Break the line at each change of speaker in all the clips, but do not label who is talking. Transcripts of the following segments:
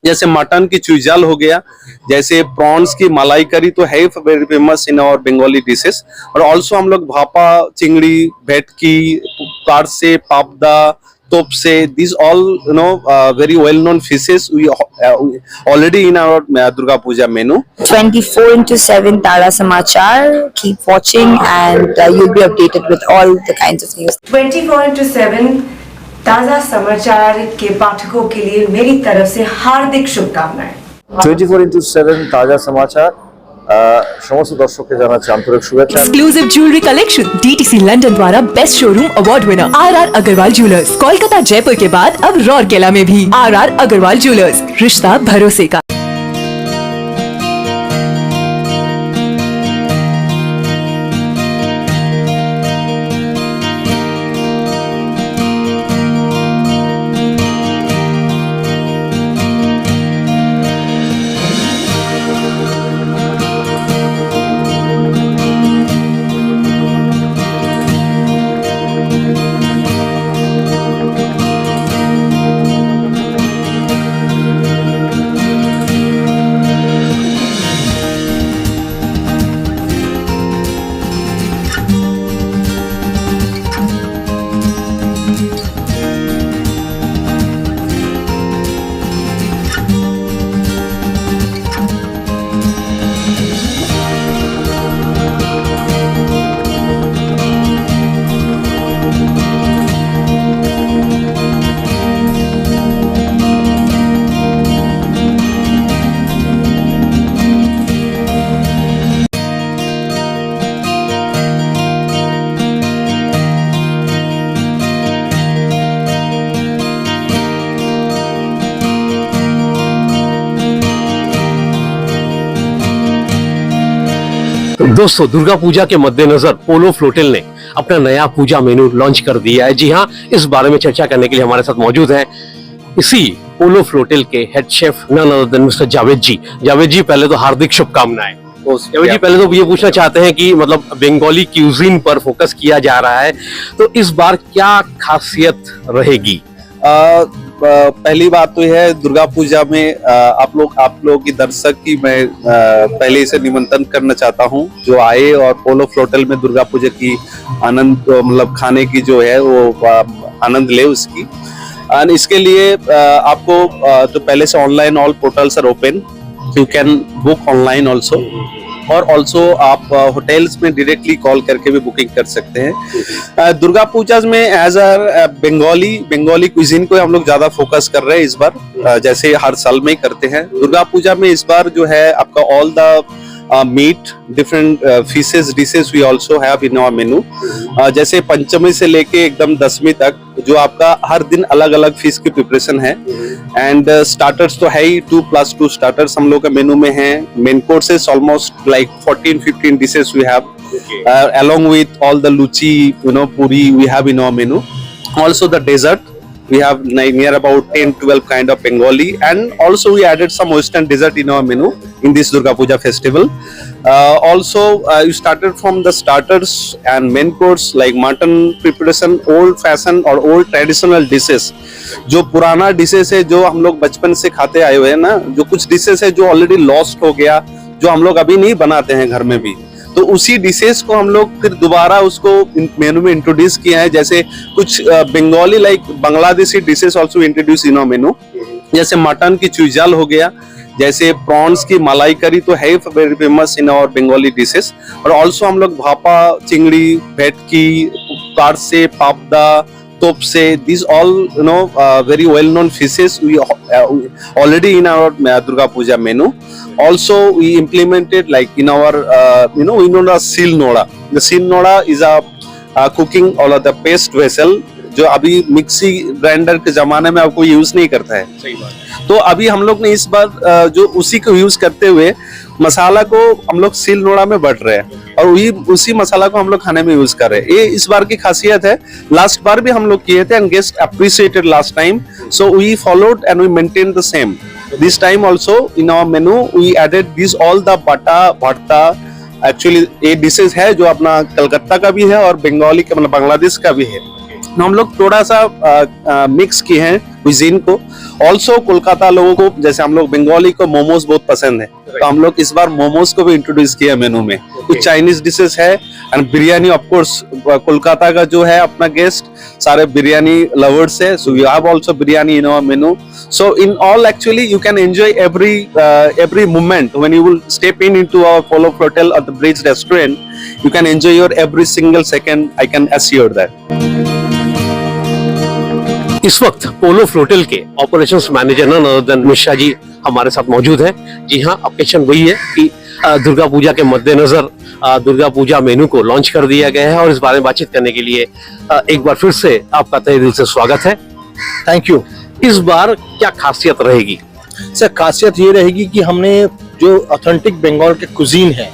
जैसे मटन की चुईजाल हो गया, जैसे प्रॉन्स की मलाई करी तो है very famous in our Bengali dishes. और ऑल्सो हम लोग भापा, चिंगड़ी, भेटकी, कारसे, पापदा, topse, these all very well known fishes we already in our Durga Puja menu.
24/7 Tara Samachar. Keep watching and you'll be updated with all the kinds of news.
24/7 ताजा समाचार के पाठकों के लिए मेरी तरफ से हार्दिक शुभकामनाएं।
24/7 ताजा समाचार समस्त दर्शकों জানাচ্ছি আন্তরিক শুভেচ্ছা।
Exclusive jewellery collection DTC London द्वारा best showroom award winner RR Agarwal jewellers, Kolkata Jaipur के बाद अब रौरकेला में भी आरआर अग्रवाल ज्वेलर्स, रिश्ता भरोसे का।
दोस्तों, दुर्गा पूजा के मद्देनजर पोलो फ्लोटेल ने अपना नया पूजा मेनू लॉन्च कर दिया है। जी हाँ, इस बारे में चर्चा करने के लिए हमारे साथ मौजूद हैं इसी पोलो फ्लोटेल के head chef none other than mister Javed ji. Javed ji, पहले तो हार्दिक शुभकामनाएं। जावेद जी, पहले तो ये पूछना चाहते हैं कि मतलब बंगाली क्यूजीन पर फोकस किया जा रहा है, तो इस बार क्या खासियत रहेगी?
पहली बात तो यह है, दुर्गा पूजा में आप लोग की दर्शक की मैं पहले से निमंत्रण करना चाहता हूं, जो आए और पोलो फ्लोटेल में दुर्गा पूजा की आनंद मतलब खाने की जो है वो आनंद ले उसकी। और इसके लिए आपको जो पहले से online all portals are open, you can book online also, और ऑल्सो आप होटल्स में डायरेक्टली कॉल करके भी बुकिंग कर सकते हैं। दुर्गा पूजा में एज अ बंगाली क्विजीन को हम लोग ज्यादा फोकस कर रहे हैं इस बार, जैसे हर साल में ही करते हैं। दुर्गा पूजा में इस बार जो है आपका all the meat, different fishes dishes we also have in our menu. जैसे पंचमी से लेके एकदम दशमी तक जो आपका हर दिन अलग अलग फिश की प्रिपरेशन है। एंड स्टार्टर्स तो है ही, 2+2 स्टार्टर्स हम लोग का मेनू में है। Main courses almost like 14-15 dishes we have along with all the luchi, puri we have in our menu. Also the dessert, we have near about 10-12 kind of Bengali, and also we added some western dessert in our menu in this Durga Puja festival. Also you started from the starters and main course like mutton preparation, old fashion और old traditional dishes, जो पुराना dishes है जो हम लोग बचपन से खाते आए हुए हैं ना, जो कुछ डिशेस है जो ऑलरेडी लॉस्ट हो गया, जो हम लोग अभी नहीं बनाते हैं घर में भी, तो उसी डिशेस को हम लोग फिर दोबारा उसको मेनू में इंट्रोड्यूस किया है। जैसे कुछ Bengali like Bangladeshi dishes also introduce in our menu, जैसे मटन की चुईजाल हो गया, जैसे प्रॉन्स की मलाई करी तो है very famous in our Bengali dishes. और ऑल्सो हम लोग भापा, चिंगड़ी, भेटकी, कारसे, पापदा, topse, these all very well known fishes we already in our Durga Puja menu. Also we implemented like in our we know the sil noda. The sil noda is a cooking or the paste vessel जो अभी mixie grinder के जमाने में आपको use नहीं करता है। सही बात। तो अभी हम लोग ने इस बार जो उसी को यूज करते हुए मसाला को हम लोग सिल नोड़ा में बढ़ रहे हैं और उसी मसाला को हम लोग खाने में यूज कर रहे हैं। ये इस बार की खासियत है। लास्ट बार भी हम लोग किए थे and guest appreciated last time, so we followed and we maintain the same this time also in our menu. We added this all the बटा भरता, एक्चुअली ये डिशेज है जो अपना कलकत्ता का भी है और बंगाली का मतलब बांग्लादेश का भी है। हम लोग थोड़ा सा मिक्स किए हैं cuisine को। ऑल्सो कोलकाता लोगों को, जैसे हम लोग बंगाली को मोमोज बहुत पसंद है, तो हम लोग इस बार मोमोज को भी इंट्रोड्यूस किया मेनू में। कुछ चाइनीज डिशेस है and biryani, of course Kolkata का जो है अपना गेस्ट सारे बिरयानी लवर्स है, so we have also biryani in our menu. So in all, actually, you can enjoy every moment when you will step into our Polo Flotel or the Bridge restaurant. You can enjoy your every single second. I can assure that.
इस वक्त Polo Floatel के operations manager none other than Mishra ji हमारे साथ मौजूद हैं। जी हाँ, occasion वही है कि दुर्गा पूजा के मद्देनजर दुर्गा पूजा मेनू को लॉन्च कर दिया गया है और इस बारे में बातचीत करने के लिए एक बार फिर से आपका तहे दिल से स्वागत है।
Thank you.
इस बार क्या खासियत रहेगी?
सर, खासियत ये रहेगी कि हमने जो ऑथेंटिक बंगाल के कुजीन है,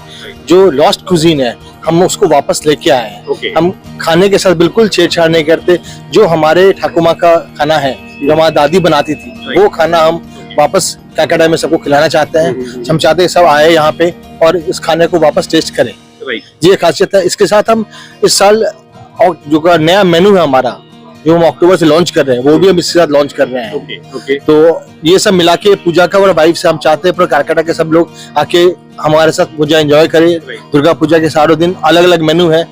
जो लॉस्ट कुजीन है, हम उसको वापस लेके आए हैं।
Okay.
हम खाने के साथ बिल्कुल छेड़छाड़ नहीं करते। जो हमारे ठाकुमा का खाना है, जो हमारी दादी बनाती थी, वो खाना हम वापस कैलकाटा में सबको खिलाना चाहते हैं। हम चाहते हैं सब आए यहाँ पे और इस खाने को वापस टेस्ट करें। ये खासियत है। इसके साथ हम इस साल और जो का नया मेनू है हमारा, जो हम अक्टूबर से लॉन्च कर रहे हैं, वो भी हम इसके साथ लॉन्च कर रहे हैं। तो ये सब मिला के पूजा का और वाइब से हम चाहते हैं पूरा कैलकाटा के सब लोग आके हमारे साथ पूजा एंजॉय करें। दुर्गा पूजा के सारों दिन अलग अलग मेनू है,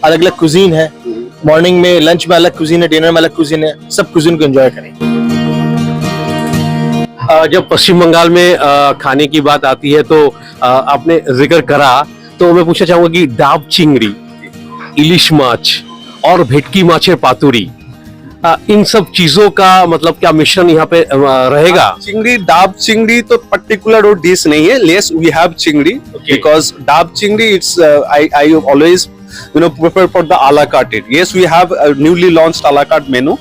अलग अलग कुजीन है। मॉर्निंग में, लंच में अलग कुजीन है, डिनर में अलग कुजीन है। सब कुजीन को एंजॉय करें।
जब पश्चिम बंगाल में खाने की बात आती है तो आपने जिक्र करा, तो मैं पूछना चाहूंगा कि डाब चिंगड़ी, इलिश माछ और भेटकी माछेर पातुरी, इन सब चीजों का मतलब क्या मिश्रण यहाँ पे रहेगा?
चिंगड़ी, डाब चिंगड़ी तो पर्टिकुलर वो डिश नहीं है। Yes, we have चिंगड़ी because डाब चिंगड़ी it's I always prefer for the a la carte. Yes, we have a newly launched a la carte menu.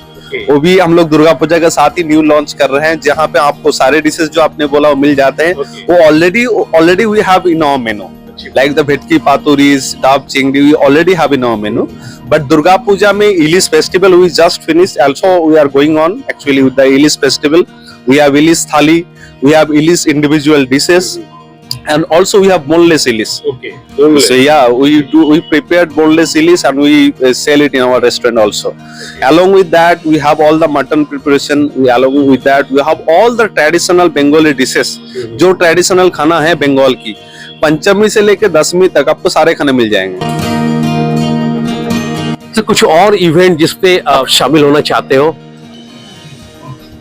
वो भी हम लोग दुर्गा पूजा के साथ ही न्यू लॉन्च कर रहे हैं, जहाँ पे आपको सारे डिशेस जो आपने बोला वो मिल जाते हैं। वो already we have in our menu. Like the भेटकी पातुरीज, डाब चिंगड़ी, we already have in our menu. But Durga Puja में Ilish festival we just finished. Also we are going on actually with the Ilish festival. We have Ilish thali, we have Ilish individual dishes, and also we have boneless Ilish.
Okay.
So yeah, we prepared boneless Ilish and we sell it in our restaurant also. Along with that, we have all the mutton preparation. Along with that, we have all the traditional Bengali dishes. जो traditional खाना है बंगाल की, पंचमी से लेकर दसवीं तक आपको सारे खाने मिल जाएंगे।
तो कुछ और इवेंट जिसपे आप शामिल होना चाहते हो?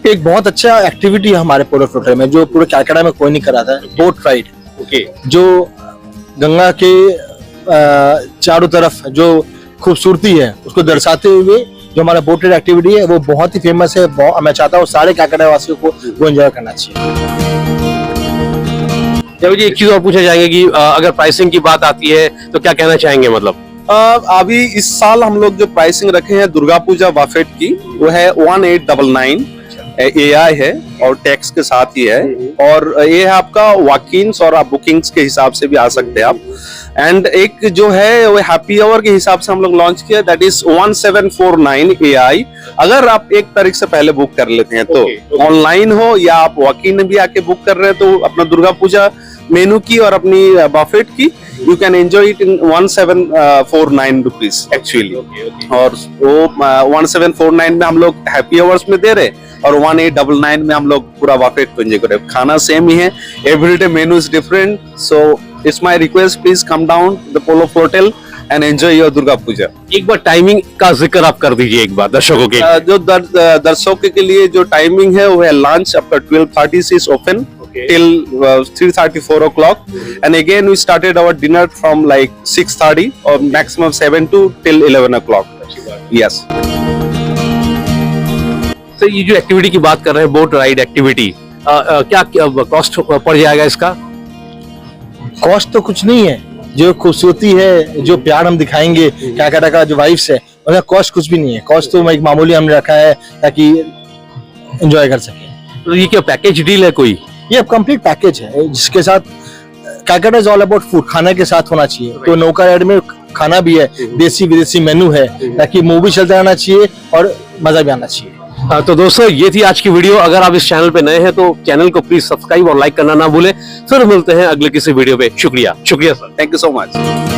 एक बहुत अच्छा एक्टिविटी है हमारे पोलो फ्लोटेल में, जो पूरे कैलकाटा में कोई नहीं कराता है। बोट राइड, जो गंगा के चारों तरफ जो खूबसूरती है उसको दर्शाते हुए जो हमारा बोट राइड एक्टिविटी है, वो बहुत ही फेमस है। मैं चाहता हूँ सारे कैलकाटा वासियों को वो एंजॉय करना चाहिए।
जी, एक चीज और पूछा जाएंगे कि अगर प्राइसिंग की बात आती है तो क्या कहना चाहेंगे? मतलब
अभी इस साल हम लोग जो प्राइसिंग रखे हैं दुर्गा पूजा बफेट की, वो है 1899 AI है और टैक्स के साथ ही है। और ये है आपका वॉक-इन्स और आप बुकिंग्स के हिसाब से भी आ सकते हैं आप। एंड एक जो है वो हैप्पी आवर के हिसाब से हम लोग लॉन्च किया, दैट इज 1749 AI। अगर आप 1 तारीख से पहले बुक कर लेते हैं तो ऑनलाइन हो या आप वॉक-इन भी आके बुक कर रहे हैं तो अपना दुर्गा पूजा मेनू की और अपनी बफेट की you can enjoy it in 1749 rupees actually. और वो 1749 में हम लोग हैप्पी आवर्स में दे रहे और 1899 में हम लोग पूरा बफेट को एंजॉय कर रहे। खाना सेम ही है, everyday menu is different. So it's my request, please come down the Polo Floatel and enjoy your Durga Puja.
एक बार टाइमिंग का जिक्र आप कर दीजिए एक बार दर्शकों के।
जो दर्शकों के लिए जो टाइमिंग है वो है लंच आपका 12:30 से open till 3:30-4 o'clock, and again we started our dinner from like 6:30 or maximum 7 to till 11 o'clock. Yes.
तो ये जो एक्टिविटी की बात कर रहे हैं, बोट राइड एक्टिविटी, क्या कॉस्ट पड़ जाएगा इसका?
कॉस्ट तो कुछ नहीं है। जो खूबसूरती है, जो प्यार हम दिखाएंगे कैलकाटा का, जो वाइब्स है, उसका कॉस्ट कुछ भी नहीं है। कॉस्ट तो एक मामूली हमने रखा है ताकि एंजॉय कर सके।
तो ये क्या पैकेज डील है कोई?
ये कंप्लीट पैकेज है जिसके साथ Calcutta is all about food, खाना के साथ होना चाहिए। तो नौका राइड में खाना भी है, देसी विदेशी मेनू है, ताकि मूवी चलता रहना चाहिए और मजा भी आना चाहिए।
तो दोस्तों, ये थी आज की वीडियो। अगर आप इस चैनल पे नए हैं तो चैनल को प्लीज सब्सक्राइब और लाइक करना ना भूलें। फिर मिलते हैं अगले किसी वीडियो पे। शुक्रिया sir.
Thank you so much.